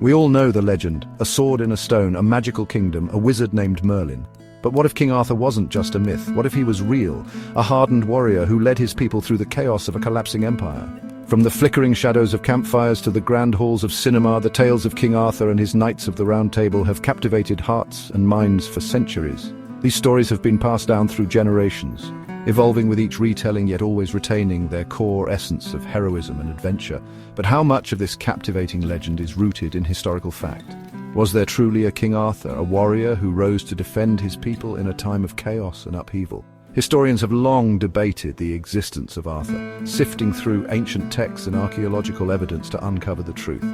We all know the legend, a sword in a stone, a magical kingdom, a wizard named Merlin. But what if King Arthur wasn't just a myth? What if he was real, a hardened warrior who led his people through the chaos of a collapsing empire? From the flickering shadows of campfires to the grand halls of cinema, the tales of King Arthur and his Knights of the Round Table have captivated hearts and minds for centuries. These stories have been passed down through generations, evolving with each retelling yet always retaining their core essence of heroism and adventure. But how much of this captivating legend is rooted in historical fact? Was there truly a King Arthur, a warrior who rose to defend his people in a time of chaos and upheaval? Historians have long debated the existence of Arthur, sifting through ancient texts and archaeological evidence to uncover the truth.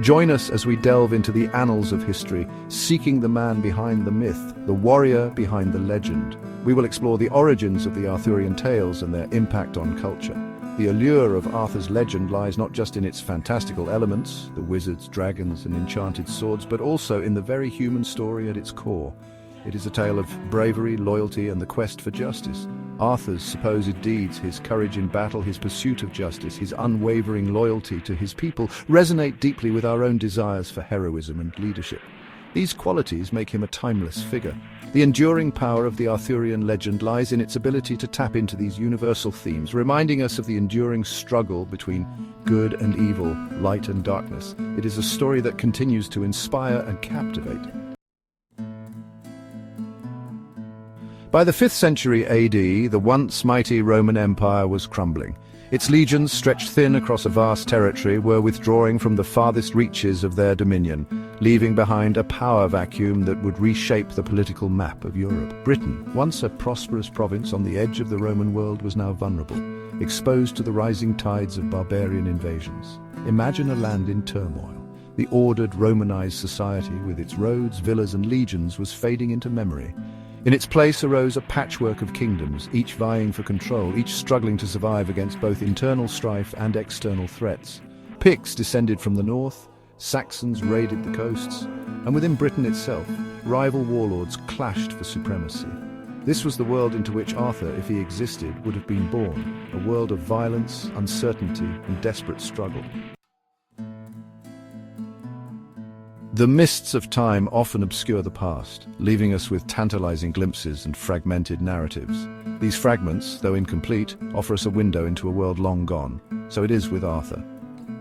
Join us as we delve into the annals of history, seeking the man behind the myth, the warrior behind the legend. We will explore the origins of the Arthurian tales and their impact on culture. The allure of Arthur's legend lies not just in its fantastical elements, the wizards, dragons, and enchanted swords, but also in the very human story at its core. It is a tale of bravery, loyalty, and the quest for justice. Arthur's supposed deeds, his courage in battle, his pursuit of justice, his unwavering loyalty to his people resonate deeply with our own desires for heroism and leadership. These qualities make him a timeless figure. The enduring power of the Arthurian legend lies in its ability to tap into these universal themes, reminding us of the enduring struggle between good and evil, light and darkness. It is a story that continues to inspire and captivate. By the 5th century AD, the once mighty Roman Empire was crumbling. Its legions, stretched thin across a vast territory, were withdrawing from the farthest reaches of their dominion, leaving behind a power vacuum that would reshape the political map of Europe. Britain, once a prosperous province on the edge of the Roman world, was now vulnerable, exposed to the rising tides of barbarian invasions. Imagine a land in turmoil. The ordered Romanized society, with its roads, villas and legions, was fading into memory. In its place arose a patchwork of kingdoms, each vying for control, each struggling to survive against both internal strife and external threats. Picts descended from the north, Saxons raided the coasts, and within Britain itself, rival warlords clashed for supremacy. This was the world into which Arthur, if he existed, would have been born, a world of violence, uncertainty, and desperate struggle. The mists of time often obscure the past, leaving us with tantalizing glimpses and fragmented narratives. These fragments, though incomplete, offer us a window into a world long gone. So it is with Arthur.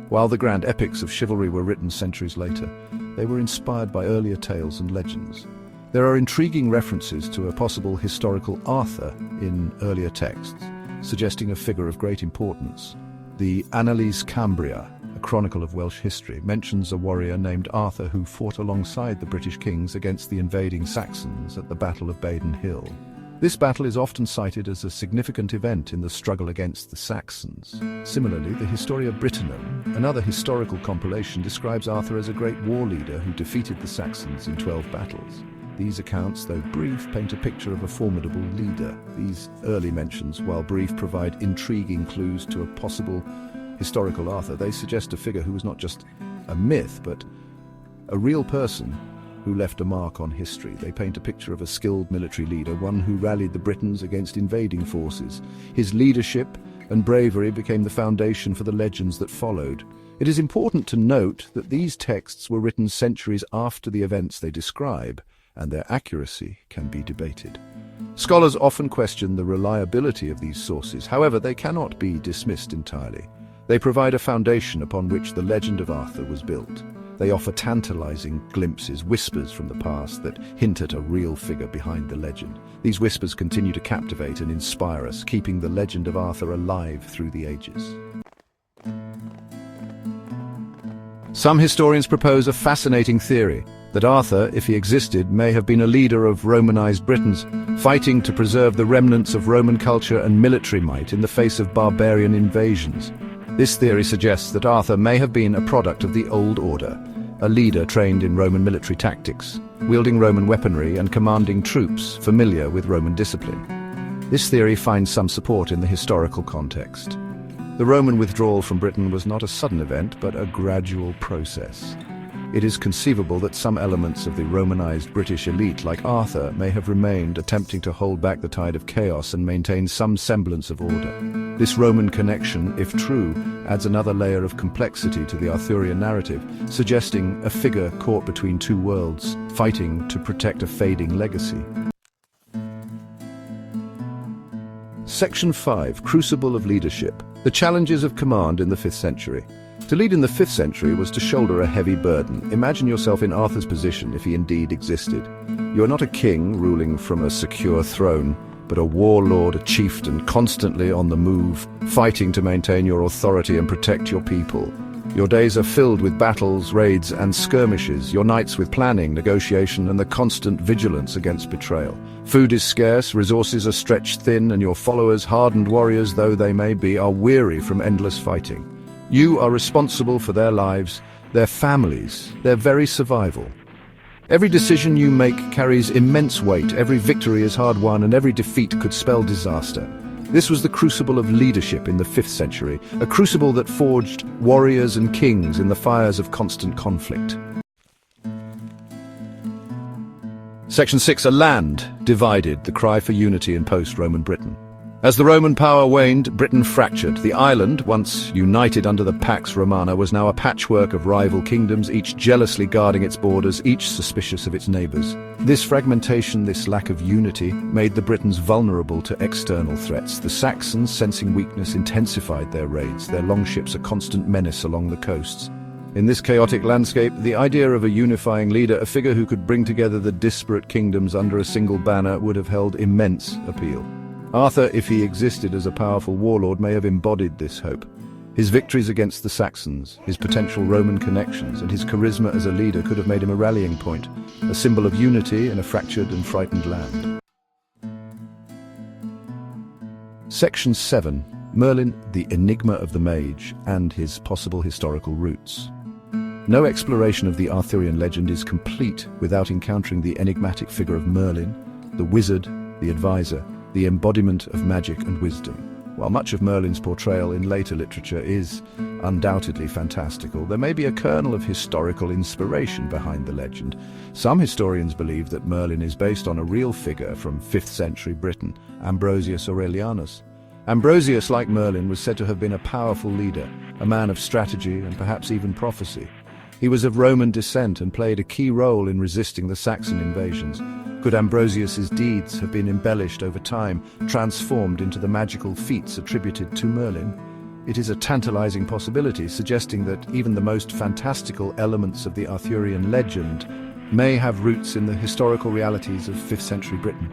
While the grand epics of chivalry were written centuries later, they were inspired by earlier tales and legends. There are intriguing references to a possible historical Arthur in earlier texts, suggesting a figure of great importance. The Annales Cambria, a chronicle of Welsh history, mentions a warrior named Arthur who fought alongside the British kings against the invading Saxons at the Battle of Baden Hill. This battle is often cited as a significant event in the struggle against the Saxons. Similarly, the Historia Brittonum, another historical compilation, describes Arthur as a great war leader who defeated the Saxons in 12 battles. These accounts, though brief, paint a picture of a formidable leader. These early mentions, while brief, provide intriguing clues to a possible historical Arthur. They suggest a figure who was not just a myth, but a real person who left a mark on history. They paint a picture of a skilled military leader, one who rallied the Britons against invading forces. His leadership and bravery became the foundation for the legends that followed. It is important to note that these texts were written centuries after the events they describe, and their accuracy can be debated. Scholars often question the reliability of these sources. However, they cannot be dismissed entirely. They provide a foundation upon which the legend of Arthur was built. They offer tantalizing glimpses, whispers from the past that hint at a real figure behind the legend. These whispers continue to captivate and inspire us, keeping the legend of Arthur alive through the ages. Some historians propose a fascinating theory that Arthur, if he existed, may have been a leader of Romanized Britons, fighting to preserve the remnants of Roman culture and military might in the face of barbarian invasions. This theory suggests that Arthur may have been a product of the Old Order, a leader trained in Roman military tactics, wielding Roman weaponry and commanding troops familiar with Roman discipline. This theory finds some support in the historical context. The Roman withdrawal from Britain was not a sudden event, but a gradual process. It is conceivable that some elements of the Romanized British elite, like Arthur, may have remained, attempting to hold back the tide of chaos and maintain some semblance of order. This Roman connection, if true, adds another layer of complexity to the Arthurian narrative, suggesting a figure caught between two worlds, fighting to protect a fading legacy. Section 5. Crucible of Leadership. The challenges of command in the 5th century. To lead in the 5th century was to shoulder a heavy burden. Imagine yourself in Arthur's position if he indeed existed. You are not a king ruling from a secure throne, but a warlord, a chieftain, constantly on the move, fighting to maintain your authority and protect your people. Your days are filled with battles, raids, and skirmishes, your nights with planning, negotiation, and the constant vigilance against betrayal. Food is scarce, resources are stretched thin, and your followers, hardened warriors though they may be, are weary from endless fighting. You are responsible for their lives, their families, their very survival. Every decision you make carries immense weight, every victory is hard won, and every defeat could spell disaster. This was the crucible of leadership in the 5th century, a crucible that forged warriors and kings in the fires of constant conflict. Section 6. A land divided, the cry for unity in post-Roman Britain. As the Roman power waned, Britain fractured. The island, once united under the Pax Romana, was now a patchwork of rival kingdoms, each jealously guarding its borders, each suspicious of its neighbours. This fragmentation, this lack of unity, made the Britons vulnerable to external threats. The Saxons, sensing weakness, intensified their raids, their longships a constant menace along the coasts. In this chaotic landscape, the idea of a unifying leader, a figure who could bring together the disparate kingdoms under a single banner, would have held immense appeal. Arthur, if he existed as a powerful warlord, may have embodied this hope. His victories against the Saxons, his potential Roman connections, and his charisma as a leader could have made him a rallying point, a symbol of unity in a fractured and frightened land. Section 7. Merlin, the enigma of the mage, and his possible historical roots. No exploration of the Arthurian legend is complete without encountering the enigmatic figure of Merlin, the wizard, the advisor, the embodiment of magic and wisdom. While much of Merlin's portrayal in later literature is undoubtedly fantastical, there may be a kernel of historical inspiration behind the legend. Some historians believe that Merlin is based on a real figure from 5th century Britain, Ambrosius Aurelianus. Ambrosius, like Merlin, was said to have been a powerful leader, a man of strategy and perhaps even prophecy. He was of Roman descent and played a key role in resisting the Saxon invasions. Could Ambrosius's deeds have been embellished over time, transformed into the magical feats attributed to Merlin? It is a tantalizing possibility, suggesting that even the most fantastical elements of the Arthurian legend may have roots in the historical realities of 5th century Britain.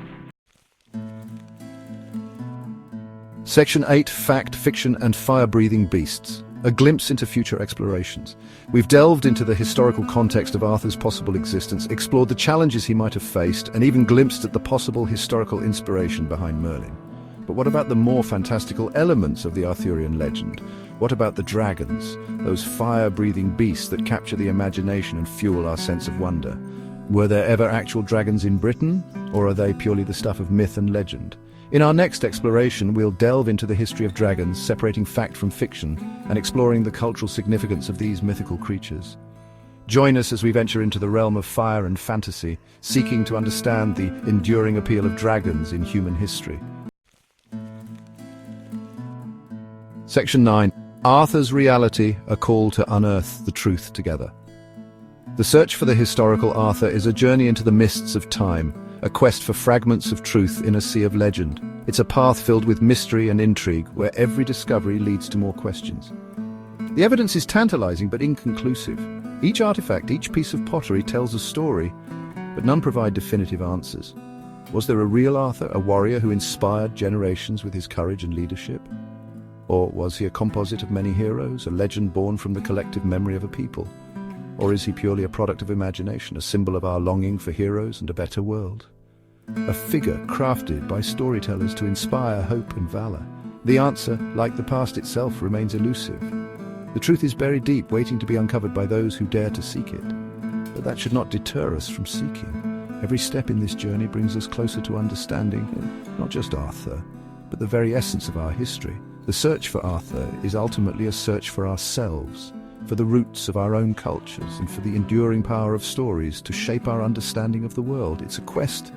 Section 8. Fact, Fiction, and Fire-Breathing Beasts. A glimpse into future explorations. We've delved into the historical context of Arthur's possible existence, explored the challenges he might have faced, and even glimpsed at the possible historical inspiration behind Merlin. But what about the more fantastical elements of the Arthurian legend? What about the dragons, those fire-breathing beasts that capture the imagination and fuel our sense of wonder? Were there ever actual dragons in Britain, or are they purely the stuff of myth and legend? In our next exploration, we'll delve into the history of dragons, separating fact from fiction, and exploring the cultural significance of these mythical creatures. Join us as we venture into the realm of fire and fantasy, seeking to understand the enduring appeal of dragons in human history. Section 9. Arthur's Reality, a call to unearth the truth together. The search for the historical Arthur is a journey into the mists of time, a quest for fragments of truth in a sea of legend. It's a path filled with mystery and intrigue, where every discovery leads to more questions. The evidence is tantalizing but inconclusive. Each artifact, each piece of pottery tells a story, but none provide definitive answers. Was there a real Arthur, a warrior who inspired generations with his courage and leadership? Or was he a composite of many heroes, a legend born from the collective memory of a people? Or is he purely a product of imagination, a symbol of our longing for heroes and a better world? A figure crafted by storytellers to inspire hope and valor. The answer, like the past itself, remains elusive. The truth is buried deep, waiting to be uncovered by those who dare to seek it. But that should not deter us from seeking. Every step in this journey brings us closer to understanding not just Arthur, but the very essence of our history. The search for Arthur is ultimately a search for ourselves, for the roots of our own cultures, and for the enduring power of stories to shape our understanding of the world. It's a quest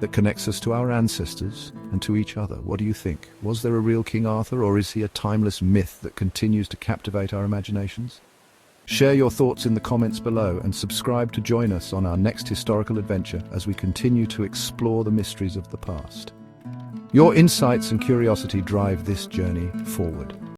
that connects us to our ancestors and to each other. What do you think? Was there a real King Arthur, or is he a timeless myth that continues to captivate our imaginations? Share your thoughts in the comments below and subscribe to join us on our next historical adventure as we continue to explore the mysteries of the past. Your insights and curiosity drive this journey forward.